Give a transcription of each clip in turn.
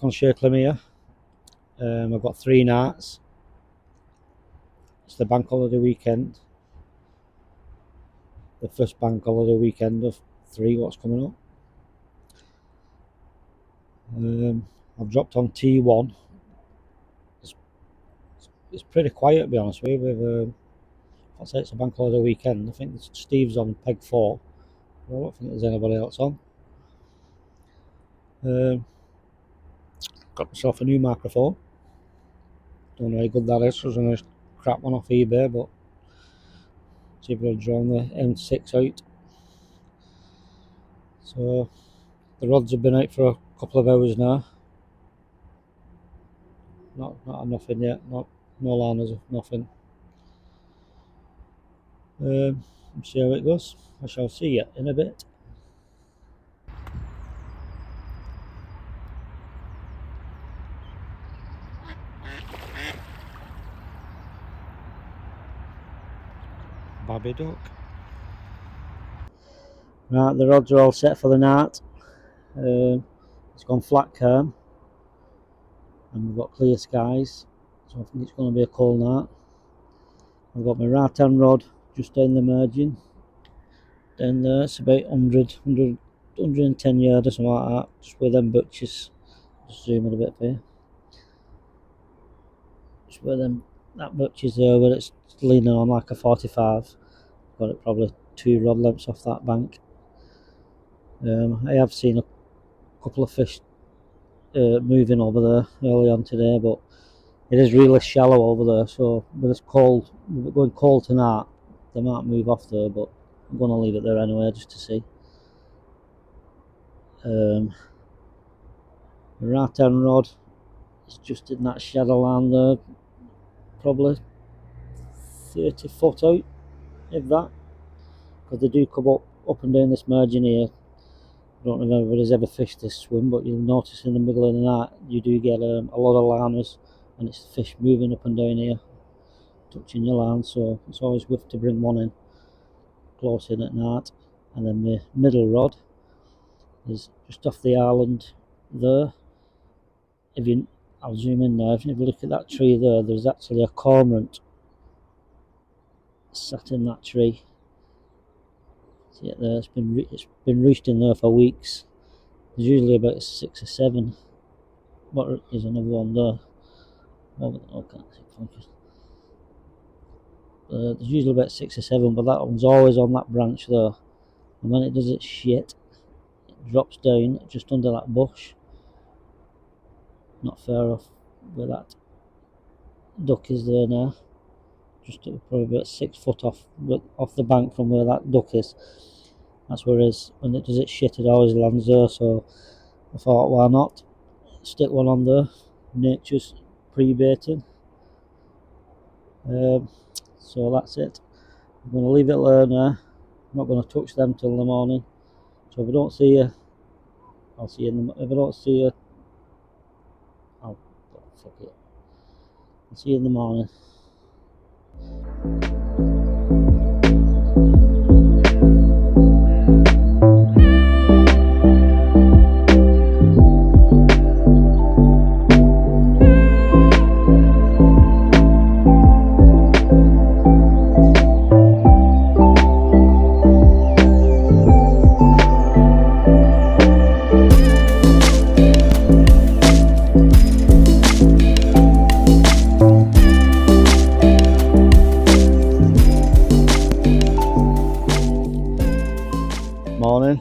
on shakerley here. I've got 3 nights. It's the bank holiday weekend. The first bank holiday weekend of 3 what's coming up. I've dropped on T1. It's pretty quiet, to be honest with you. I'd say it's a bank holiday weekend. I think Steve's on peg 4. I don't think there's anybody else on. Got myself a new microphone. Don't know how good that is. I was going to crap one off eBay, but see if I'll draw the M6 out. So the rods have been out for a couple of hours now. Not nothing yet. No liners, nothing. See how it goes. I shall see you in a bit. Babby duck. Right, the rods are all set for the night. It's gone flat calm, and we've got clear skies, so I think it's going to be a cold night. I've got my right hand rod just down the margin. Down there, it's about 110 yards or something like that, just where them butches. Just zoom in a bit for you. Just where that butch is there, where it's leaning on like a 45. Got it probably 2 rod lengths off that bank. I have seen a couple of fish moving over there early on today, but it is really shallow over there, so with it's cold, going cold tonight, they might move off there, but I'm going to leave it there anyway just to see. The right hand rod is just in that shadow line there, probably 30 foot out, if that, because they do come up and down this margin here. I don't know if anybody's ever fished this swim, but you'll notice in the middle of the night you do get a lot of liners, and it's fish moving up and down here, touching your line, so it's always worth to bring one in close in at night. And then the middle rod is just off the island there. I'll zoom in now. If you look at that tree there, there's actually a cormorant sat in that tree. See it there? It's been roosting there for weeks. There's usually about 6 or 7. But there's another one there. Oh, can't see focus. There's usually about 6 or 7, but that one's always on that branch there. And when it does its shit, it drops down just under that bush. Not far off where that duck is there now. Just probably about 6 foot off the bank from where that duck is. That's where it is. When it does its shit, it always lands there. So I thought, why not stick one on there? Nature's pre-baiting. So that's it. I'm going to leave it there now. I'm not going to touch them till the morning. So if I don't see you, I'll see you. If I don't see you, fuck it. I'll see you in the morning. Morning.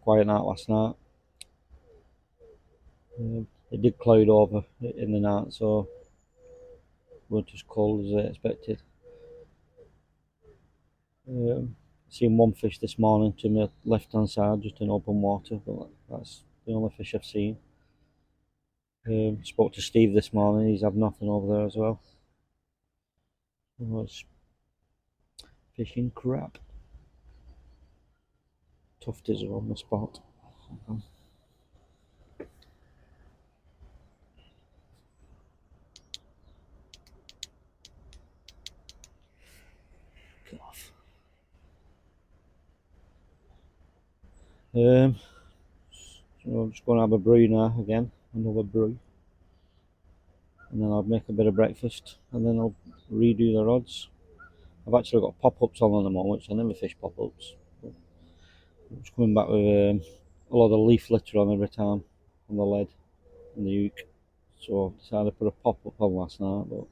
Quiet night last night. It did cloud over in the night, so it weren't as cold as I expected. Seen one fish this morning to my left hand side, just in open water, but that's the only fish I've seen. Spoke to Steve this morning, he's had nothing over there as well. I was fishing crap. Tufties are on the spot. Get off. So I'm just going to have a brew now again, another brew, and then I'll make a bit of breakfast, and then I'll redo the rods. I've actually got pop-ups on at the moment, which I never fish pop-ups. I'm just coming back with a lot of leaf litter on every time on the lead and the hook. So I decided to put a pop-up on last night, but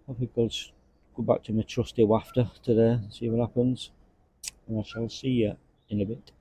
I think I'll just go back to my trusty wafter today and see what happens. And I shall see you in a bit.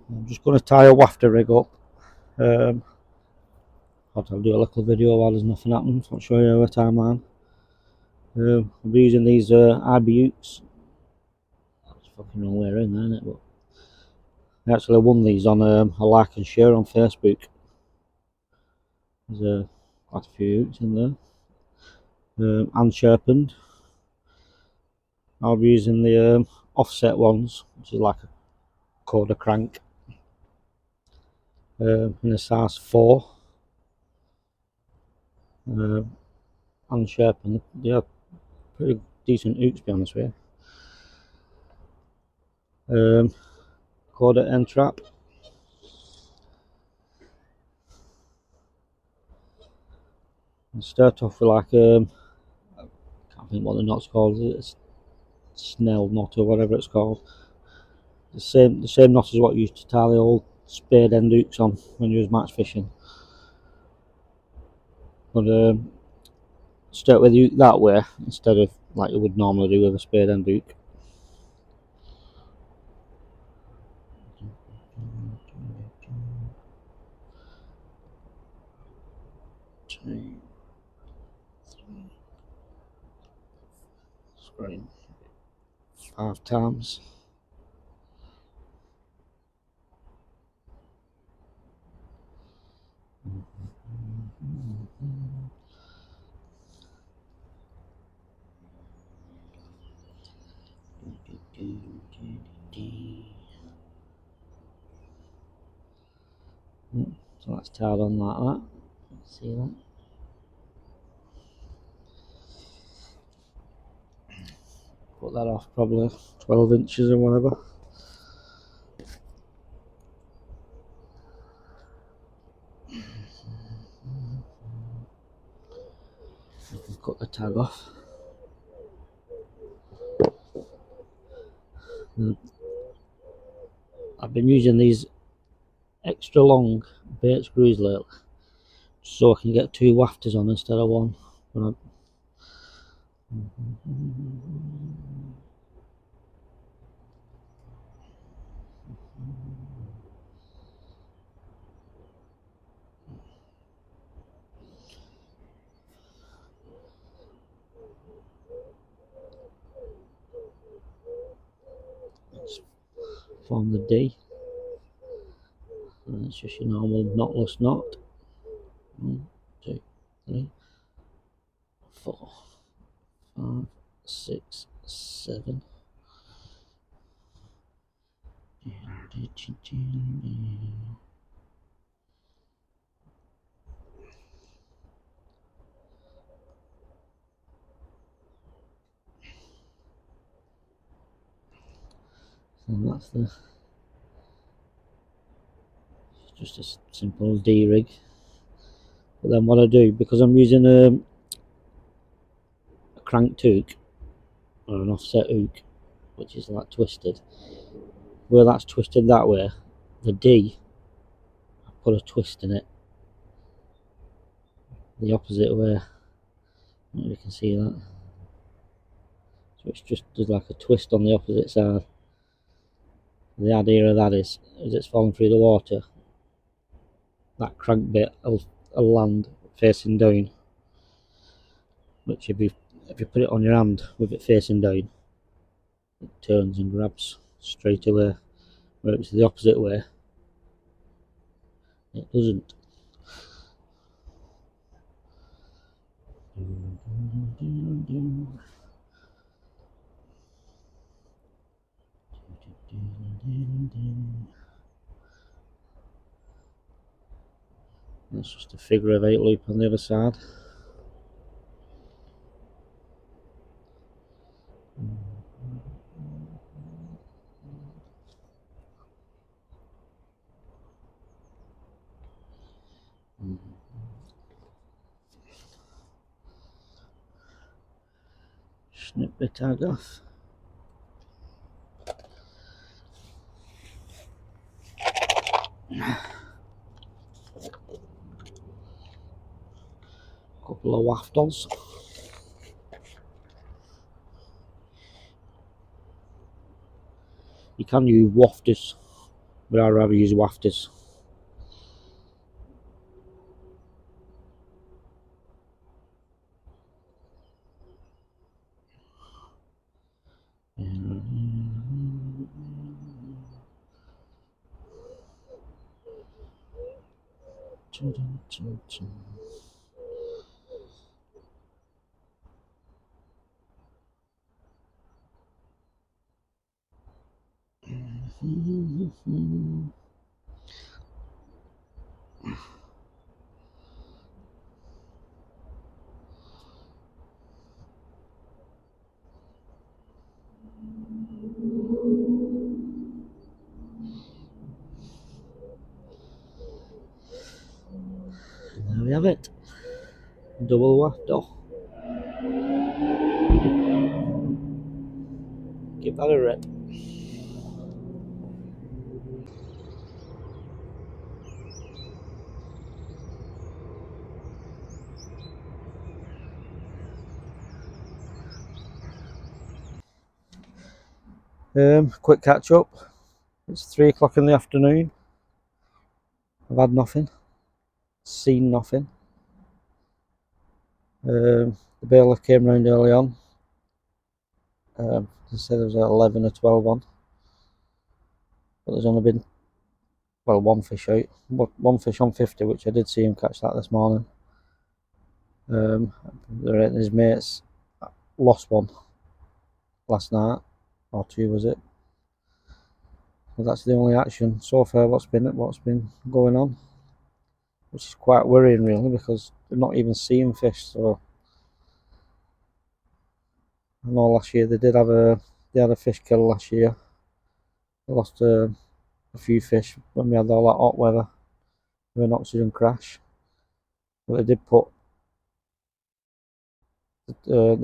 I'm just going to tie a wafter rig up. I'll do a little video while there's nothing happens. I'll show you a timeline. I'll be using these IBUs. That's fucking wrong way around there, isn't it? But I actually won these on a like and share on Facebook. There's quite a few hooks in there. Unsharpened. I'll be using the offset ones, which is like a quarter crank. in a size 4, and sharpened. They are pretty decent hooks, to be honest with you. Quarter end trap. Start off with like I can't think what the knot's called. It's snell knot or whatever it's called. The same knot as what you used to tie the old spade end hooks on when you was match fishing. But start with the hook that way instead of like you would normally do with a spade end hook. Screen 5 times. So that's tied on like that. See that? Put that off probably 12 inches or whatever. Cut the tag off. I've been using these extra long bait screws lately, so I can get 2 wafters on instead of 1. Let's form the D, and it's just your normal knotless knot. 1, 2, 3, 4, 5, 6, 7. And that's just a simple D rig. But then what I do, because I'm using a cranked hook or an offset hook, which is like twisted, where that's twisted that way, the D, I put a twist in it the opposite way. I don't know if you can see that. So it's just does like a twist on the opposite side. The idea of that is, as it's falling through the water, that crank bit will land facing down, which if you put it on your hand with it facing down, it turns and grabs straight away. Where it's the opposite way, it doesn't. That's just a figure of 8 loop on the other side. Snip the tag off. Couple of waftles. You can use wafters, but I'd rather use wafters. Damn it. Double whack though. Give that a rip. Quick catch up. It's 3 o'clock in the afternoon. I've had nothing. Seen nothing. The bailiff came round early on. They said there was 11 or 12 on. But there's only been, well, one fish out. One fish on 50, which I did see him catch that this morning. His mates lost one last night, or two was it? Well, that's the only action so far. What's been going on, which is quite worrying really, because they're not even seeing fish. So I know last year they had a fish kill last year. They lost a few fish when we had all that hot weather with an oxygen crash. But they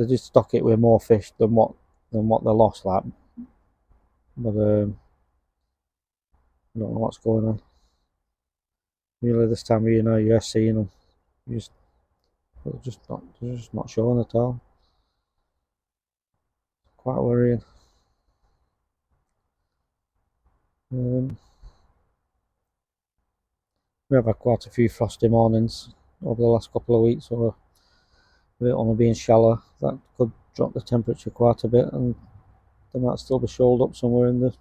did stock it with more fish than what they lost, like. But I don't know what's going on. Really, this time of year, you're seeing them. They're just not showing at all. Quite worrying. We have had quite a few frosty mornings over the last couple of weeks, so with it only being shallow, that could drop the temperature quite a bit, and they might still be shoaled up somewhere in the.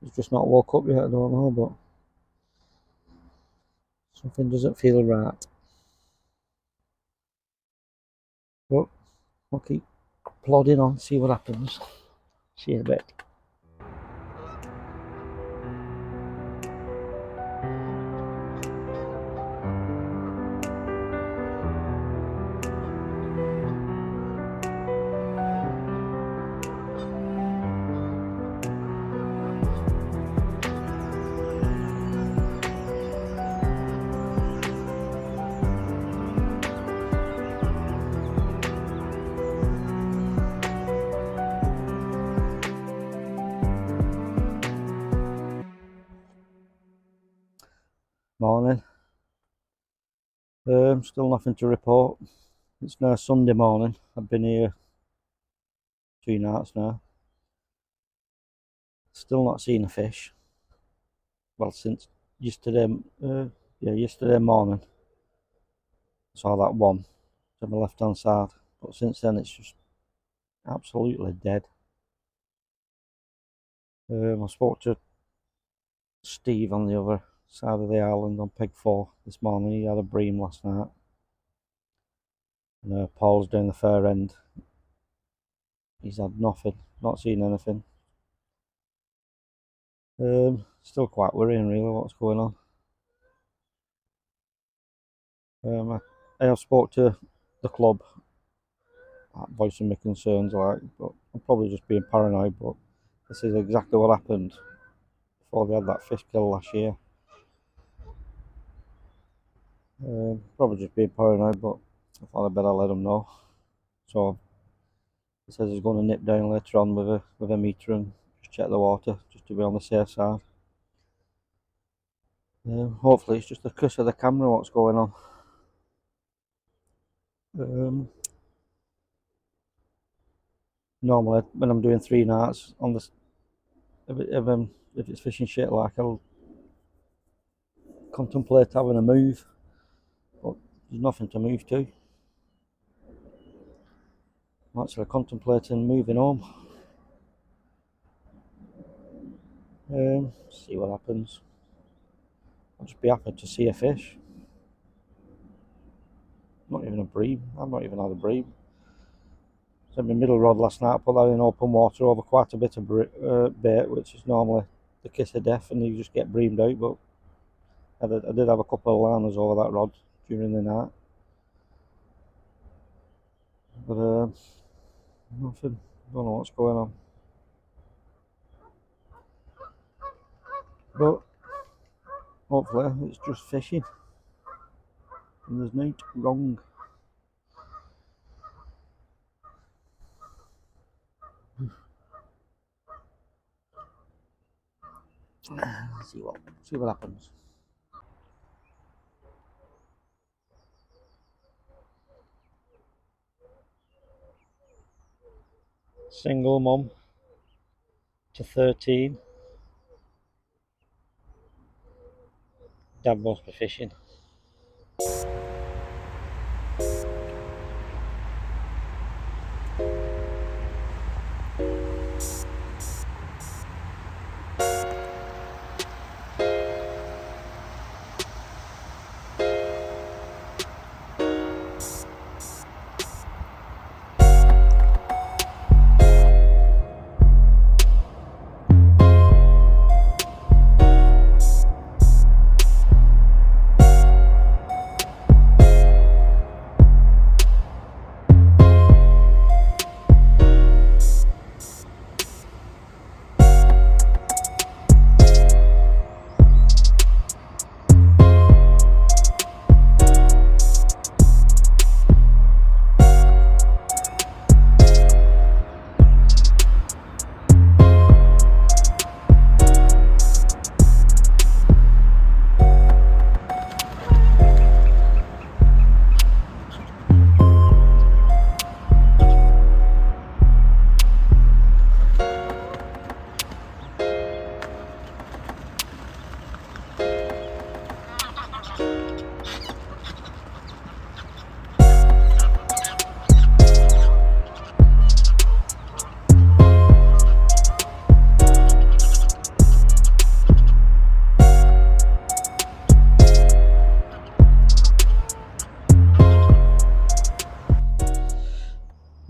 It's just not woke up yet. I don't know, but something doesn't feel right. But we'll keep plodding on, see what happens. See you in a bit. Morning. Still nothing to report. It's now Sunday morning. I've been here 2 nights now. Still not seen a fish. Well, since yesterday, yesterday morning. Saw that one to my left hand side, but since then it's just absolutely dead. I spoke to Steve on the other side of the island on Peg 4 this morning. He had a bream last night. And Paul's down the far end. He's had nothing, not seen anything. Still quite worrying really what's going on. I have spoke to the club, voicing my concerns, like, but I'm probably just being paranoid. But this is exactly what happened before they had that fish kill last year. Probably just being paranoid, but I thought I'd better let them know. So he says he's going to nip down later on with a meter and just check the water, just to be on the safe side. Hopefully it's just the curse of the camera what's going on. Normally when I'm doing 3 nights on this, if it's fishing shit, like, I'll contemplate having a move, but there's nothing to move to. I'm actually contemplating moving home. See what happens. I'll just be happy to see a fish. Not even a bream. I've not even had a bream. Sent my middle rod last night. I put that in open water over quite a bit of bait, which is normally the kiss of death, and you just get breamed out. But I did have a couple of liners over that rod during the night. But nothing. Don't know what's going on. But hopefully it's just fishing. and there's no wrong. See what happens. Single mum to 13. Dad must be fishing.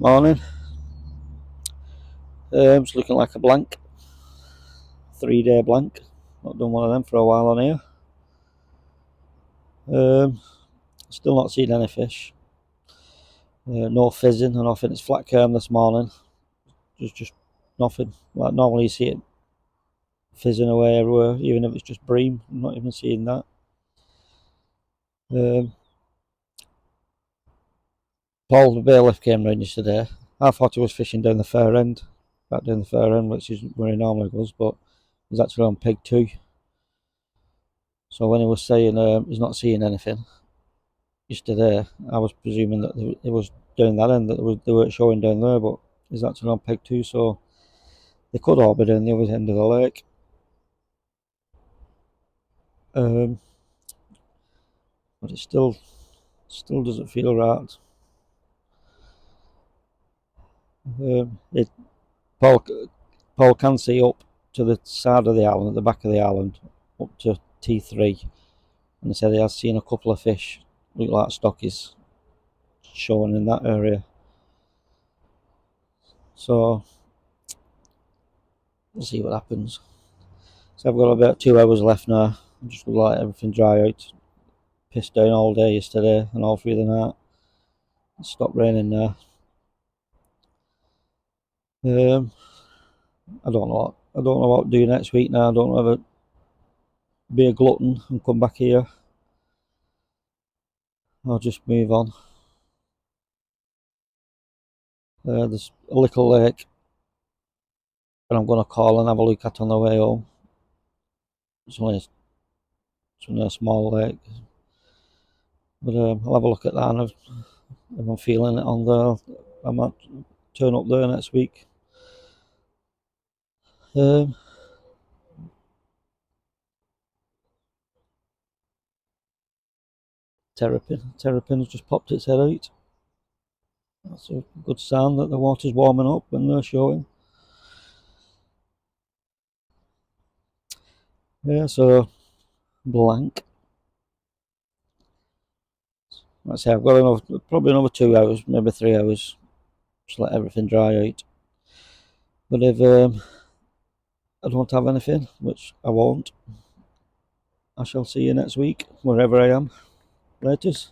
Morning. It's looking like a blank. 3-day blank. Not done one of them for a while on here. Still not seen any fish. No fizzing, and I think it's flat curm this morning. Just nothing. Like normally you see it fizzing away everywhere, even if it's just bream. I'm not even seeing that. Paul the bailiff came round yesterday. I thought he was fishing down the fair end, back down the fair end, which is where he normally goes, but he's actually on peg 2. So when he was saying he's not seeing anything yesterday, I was presuming that it was down that end, that they weren't showing down there, but he's actually on peg 2, so they could all be down the other end of the lake. But it still doesn't feel right. Paul can see up to the side of the island, at the back of the island, up to T3, and he said he has seen a couple of fish look like stockies showing in that area. So we'll see what happens. So I've got about 2 hours left now. I'm just gonna let everything dry out. Pissed down all day yesterday and all through the night. It stopped raining now. I don't know what to do next week now. I don't know whether be a glutton and come back here. I'll just move on. There's a little lake that I'm going to call and have a look at on the way home. It's only a small lake, but I'll have a look at that, and if I'm feeling it on there, I might turn up there next week. Terrapin has just popped its head out. That's a good sign that the water's warming up when they're showing. Yeah, so blank. Like I say, I've got probably another 2 hours, maybe 3 hours, just let everything dry out. But if I don't have anything, which I won't, I shall see you next week, wherever I am. Laters.